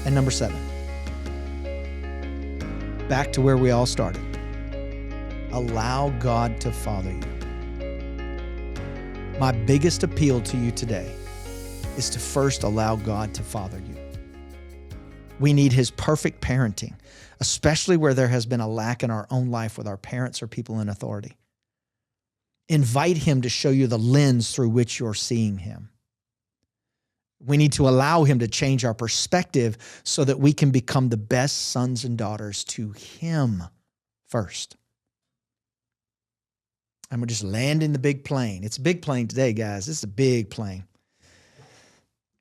And number 7, back to where we all started. Allow God to father you. My biggest appeal to you today is to first allow God to father you. We need his perfect parenting, especially where there has been a lack in our own life with our parents or people in authority. Invite him to show you the lens through which you're seeing him. We need to allow him to change our perspective so that we can become the best sons and daughters to him first. And we're just landing the big plane. It's a big plane today, guys. This is a big plane.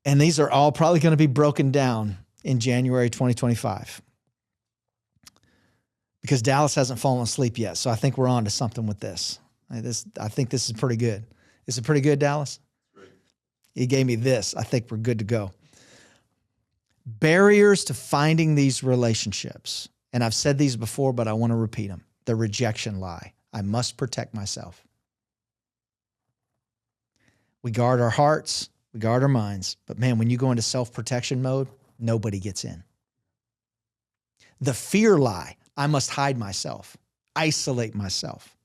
And these are all probably going to be broken down in January 2025. Because Dallas hasn't fallen asleep yet. So I think we're on to something with this. I think this is pretty good. Is it pretty good, Dallas? Great. He gave me this. I think we're good to go. Barriers to finding these relationships. And I've said these before, but I want to repeat them. The rejection lie. I must protect myself. We guard our hearts. We guard our minds. But man, when you go into self-protection mode, nobody gets in. The fear lie. I must hide myself, isolate myself.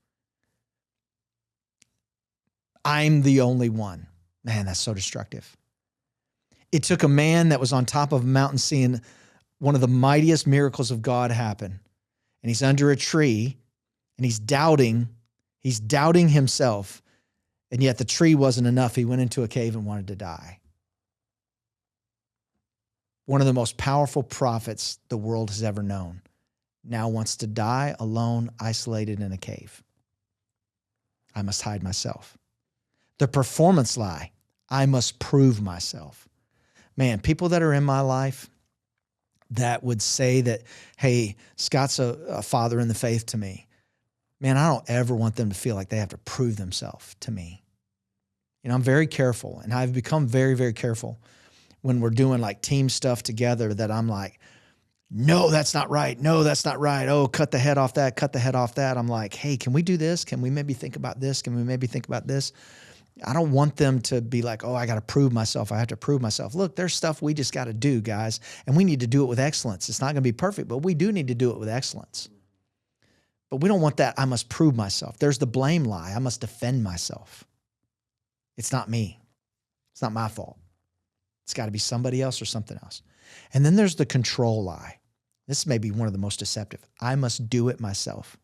I'm the only one. Man, that's so destructive. It took a man that was on top of a mountain seeing one of the mightiest miracles of God happen. And he's under a tree and he's doubting himself. And yet the tree wasn't enough. He went into a cave and wanted to die. One of the most powerful prophets the world has ever known now wants to die alone, isolated in a cave. I must hide myself. The performance lie. I must prove myself. Man, people that are in my life that would say that, hey, Scott's a father in the faith to me. Man, I don't ever want them to feel like they have to prove themselves to me. You know, I'm very careful, and I've become very, very careful when we're doing like team stuff together that I'm like, no, that's not right. No, that's not right. Oh, cut the head off that, cut the head off that. I'm like, hey, can we do this? Can we maybe think about this? Can we maybe think about this? I don't want them to be like, oh, I got to prove myself. I have to prove myself. Look, there's stuff we just got to do, guys, and we need to do it with excellence. It's not going to be perfect, but we do need to do it with excellence. But we don't want that. I must prove myself. There's the blame lie. I must defend myself. It's not me. It's not my fault. It's got to be somebody else or something else. And then there's the control lie. This may be one of the most deceptive. I must do it myself.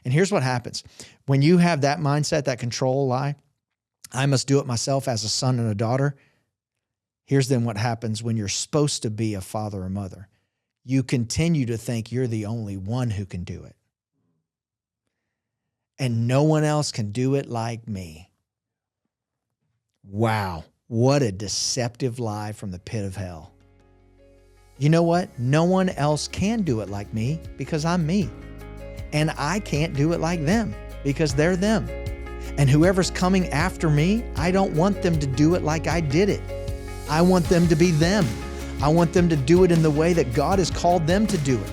And here's what happens. When you have that mindset, that control lie, I must do it myself as a son and a daughter. Here's then what happens when you're supposed to be a father or mother. You continue to think you're the only one who can do it. And no one else can do it like me. Wow, what a deceptive lie from the pit of hell. You know what? No one else can do it like me because I'm me. And I can't do it like them because they're them. And whoever's coming after me, I don't want them to do it like I did it. I want them to be them. I want them to do it in the way that God has called them to do it.